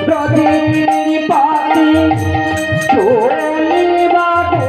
ব্রজের পাতে চলে বাবু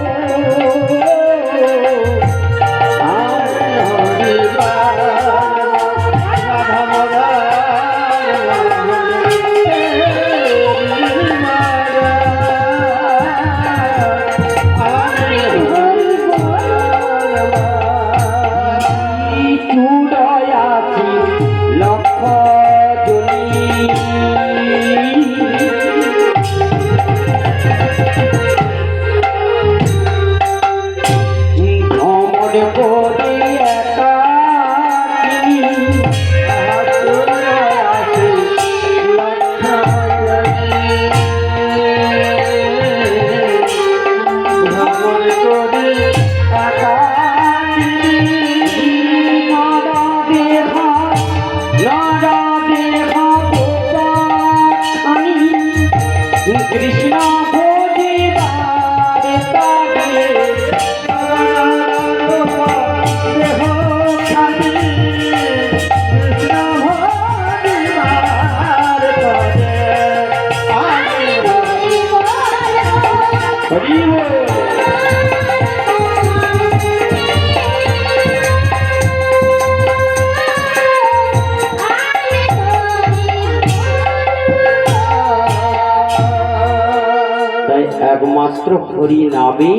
একমাত্র হরি নামে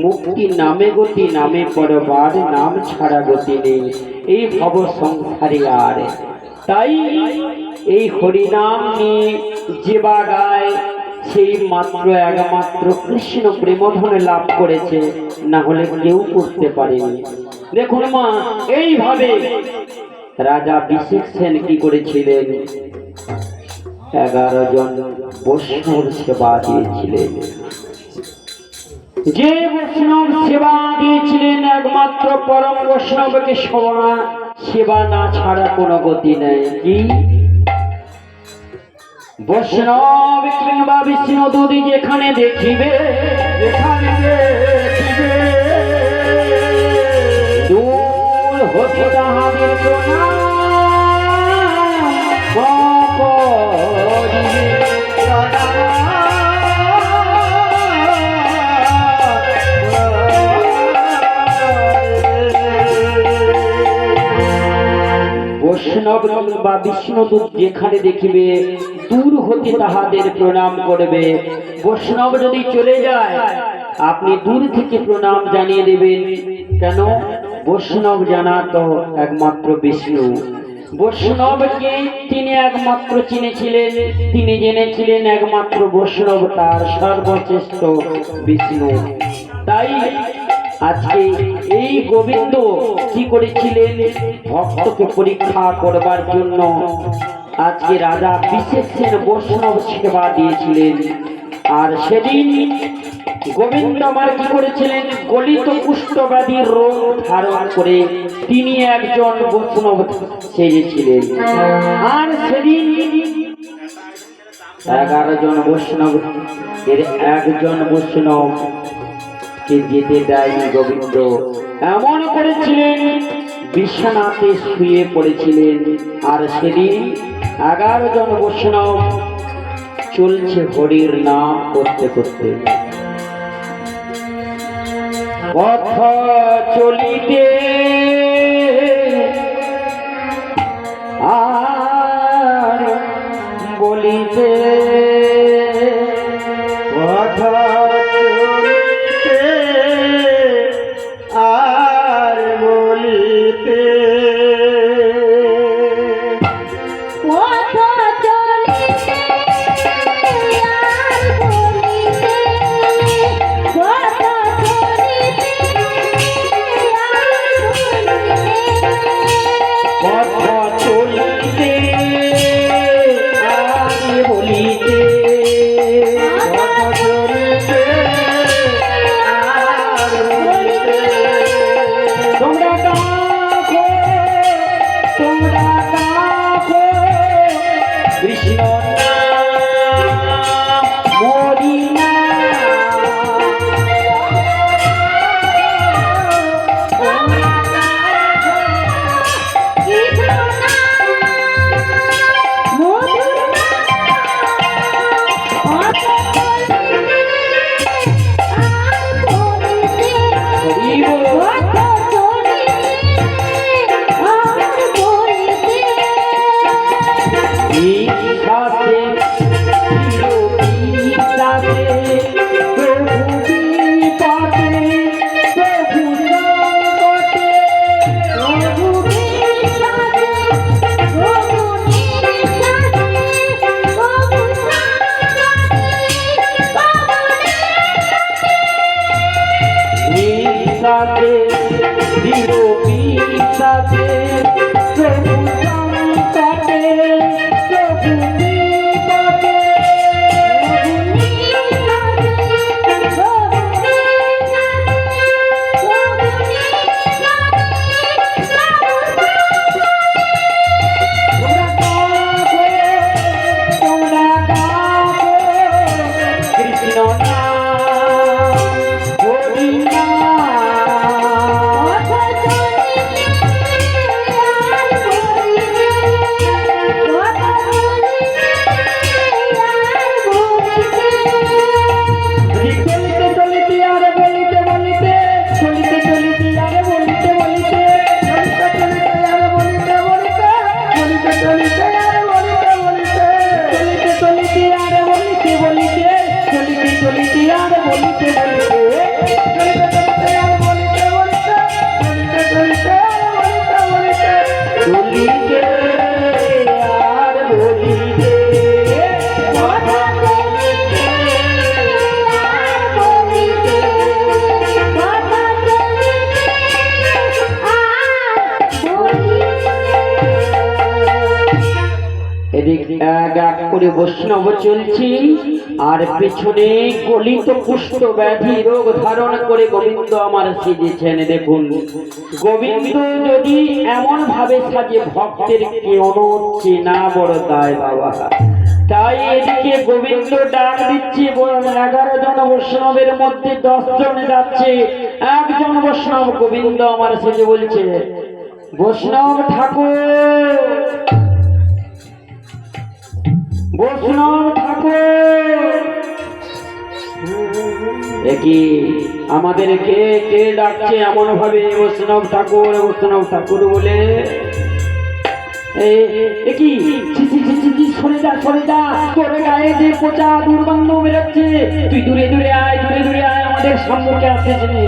মুক্তি, নামে গতি, নামে পরবার, নাম ছাড়া গতি নেই এই ভব সংসারে। আর তাই এই হরি নাম নিয়ে যে বা গায় সেই মাত্র একমাত্র কৃষ্ণ প্রেমধনে লাভ করেছে, না হলে কেউ করতে পারেনি। দেখুন মা, এইভাবে রাজা বিশেষ সেন কি করেছিলেন, 11 জন বৈষ্ণব সেবা দিয়েছিলেন। যে বৈষ্ণব সেবা দিয়েছিলেন, একমাত্র পরম বৈষ্ণবকে সেবা না ছাড়া কোনো গতি নেই। কি বৈষ্ণব কিংবা বিষ্ণু দুদি যেখানে দেখিবে, দূর হতে তাহাদের প্রণাম বৈষ্ণব বা বিষ্ণুদূত যেখানে দেখিবে দূর হতে তাহাদের প্রণাম করবে। বৈষ্ণব যদি চলে যায় আপনি দূর থেকে প্রণাম জানিয়ে দেবেন। কেন? বৈষ্ণব জানা তো একমাত্র বিষ্ণু। বৈষ্ণবকে তিনি একমাত্র চিনেছিলেন, তিনি জেনেছিলেন একমাত্র বৈষ্ণব তার সর্বশ্রেষ্ঠ বিষ্ণু। তাই আজকে এই গোবিন্দ কি করেছিলেন, ভক্তকে পরীক্ষা করবার জন্য আজকে রাজা বিশেষ বৈষ্ণব সেবা দিয়েছিলেন। আর সেদিন গোবিন্দ আমার কি করেছিলেন, গলিত কুষ্ঠব্যাধির রোগ ধারণ করে তিনি একজন বৈষ্ণব সেজেছিলেন। আর সেদিন 11 জন বৈষ্ণব এর একজন বৈষ্ণব কে যেতে দেয়নি গোবিন্দ। এমন করেছিলেন বিশ্বনাথে শুয়ে পড়েছিলেন। আর সেদিন 11 জন বৈষ্ণব চলছে হরির নাম করতে করতে, পথ চলিতে আর বলিতে, পথ চলিতে আর বলিতে, চলিতে আর বলিতে বলিতে চলিতে চলিতে আর বলিতে বলিতে চলিতে চলিতে আর বলিতে বলিতে চলিতে চলিতে আর বলিতে বলিতে চলিতে চলিতে আর বলিতে বলিতে চলিতে আর বলিতে কথা বলিতে আর বলিতে কথা বলিতে আর বলিতে এদিক এক এক করে বৈষ্ণব চলছি আর পেছনে গলিত কুষ্ঠ ব্যাধি রোগ ধারণ করে গোবিন্দ আমার সেজেছেন। দেখুন গোবিন্দ যদি এমন ভাবে সাজে ভক্তের কেন চেনা বড় দায় বাবা। তাই এদিকে গোবিন্দ ডাক দিচ্ছে 11 জন বৈষ্ণবের মধ্যে 10 জন যাচ্ছে, একজন বৈষ্ণব গোবিন্দ আমার সেজে বলছে, বৈষ্ণব ঠাকুর, বৈষ্ণব ঠাকুর। একই আমাদের কে কে ডাকছে এমন ভাবে বৈষ্ণব ঠাকুর বৈষ্ণব ঠাকুর বলে? একই সরে যা সরে যা, তোর গায়ে যে পচা দুর্গন্ধ বেরোচ্ছে, তুই দূরে দূরে আয়, দূরে দূরে আয়, আমাদের সম্মুখে আসছিস নে।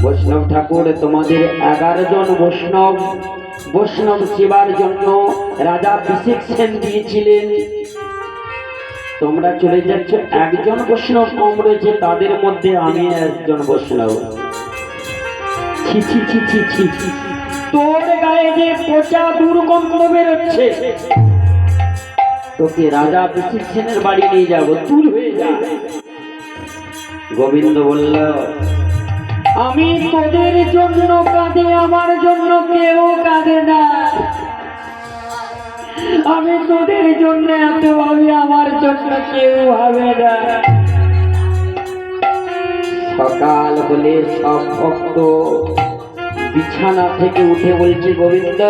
বৈষ্ণব ঠাকুর, তোমাদের 11 জন বৈষ্ণব সেবার জন্য রাজা অভিষেক সেন দিয়েছিলেন, তোমরা চলে যাচ্ছ, একজন বৈষ্ণব কম রয়েছে, তাদের মধ্যে আমি একজন বৈষ্ণব। ছি ছি ছি ছি ছি ছি, তোর গায়ে যে পচা দুর্গন্ধ বেরোচ্ছে, তোকে রাজা অভিষেক সেনের বাড়ি নিয়ে যাবো, দূর হয়ে যা। গোবিন্দ বলল, আমি তোদের জন্য কাঁদে, আমার জন্য কেউ কাঁদে না। আমি তোদের জন্য এত ভাবি, আমার জন্য কেউ ভাবে না। সকাল হলে সব ভক্ত বিছানা থেকে উঠে বলছে, গোবিন্দ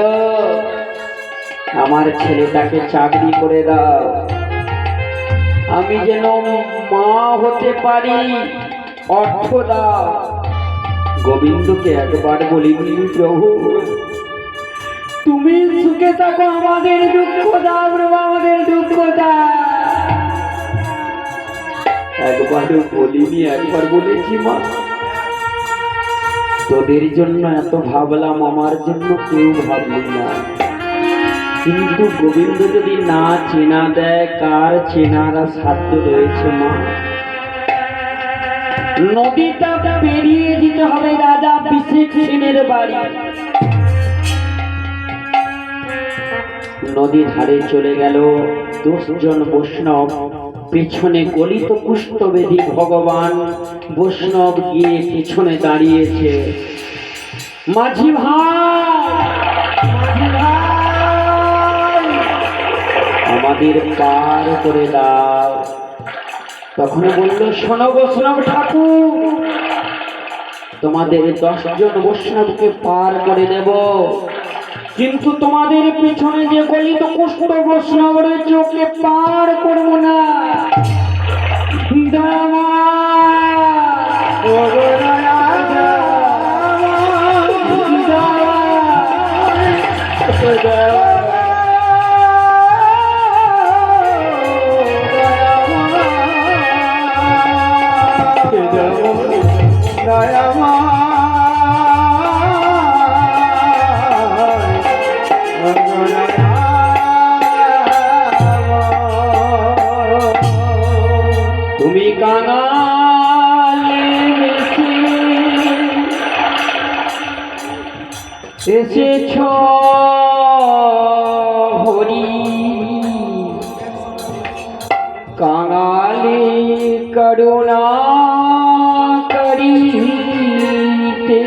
আমার ছেলেটাকে চাকরি করে দাও, আমি যেন মা হতে পারি, অর্থ দাও। গোবিন্দকে একবার বলিনি, প্রভু তুমি সুখে থাকো, আমাদের দুঃখ দাও প্রভু, আমাদের দুঃখ দাও। একবারও বলিনি, একবার বলেছি, মা তোদের জন্য এত ভাবলাম, আমার জন্য কেউ ভাবলি না। কিন্তু গোবিন্দ যদি না চেনা দেয়, কার চেনার সাধ্য রয়েছে মা? নদীটা পেরিয়ে যেতে হবে রাজা অভিষেক সেনের বাড়ি। নদী ধারে চলে গেল 10 জন বৈষ্ণব, পেছনে গলিত কুষ্ঠবেদী ভগবান বৈষ্ণব গিয়ে পেছনে দাঁড়িয়েছে। মাঝি ভাই, মাঝি ভাই, আমাদের পার করে দাও। তখন বলল, শোনো বৈষ্ণব ঠাকুর, তোমাদের 10 জন বৈষ্ণবকে পার করে দেব, কিন্তু তোমাদের পিছনে যে গলিত কুষ্ঠ বৈষ্ণব রয়েছে ওকে পার করবো না। তুমি কাঙালে এসেছ হরি, কাঙালি করুণা করিতে।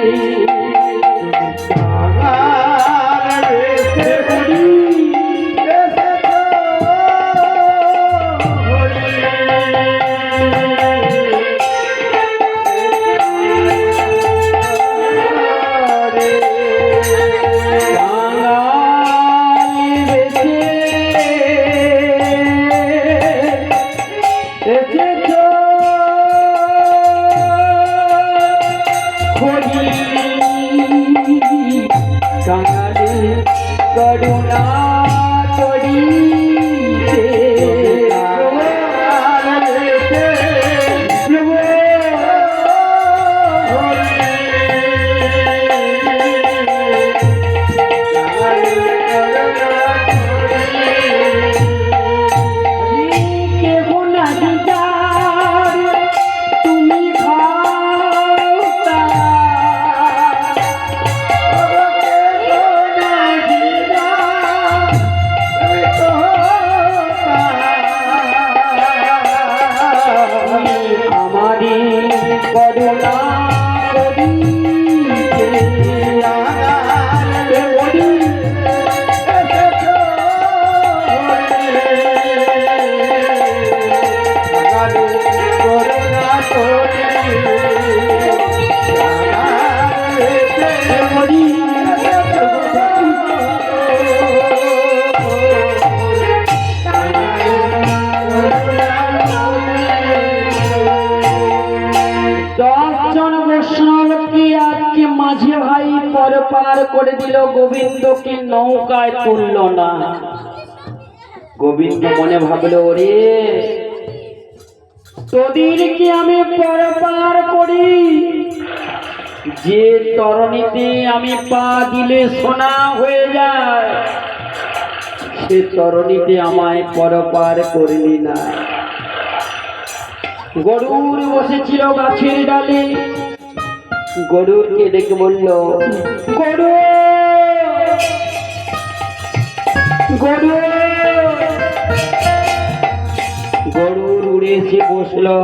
করে দিল, গোবিন্দকে নৌকায় তুলল না। গোবিন্দ মনে ভাবলো, ওরে তোদেরকে আমি পারাপার করি, যে তরণীতে আমি পা দিলে সোনা হয়ে যায়, সে তরণীতে আমায় পরপার করলি না। গরুর বসেছিল গাছের ডালে, গরুরকে ডেকে বলল, গরু গরু। গরুর উড়ে এসে বসলো।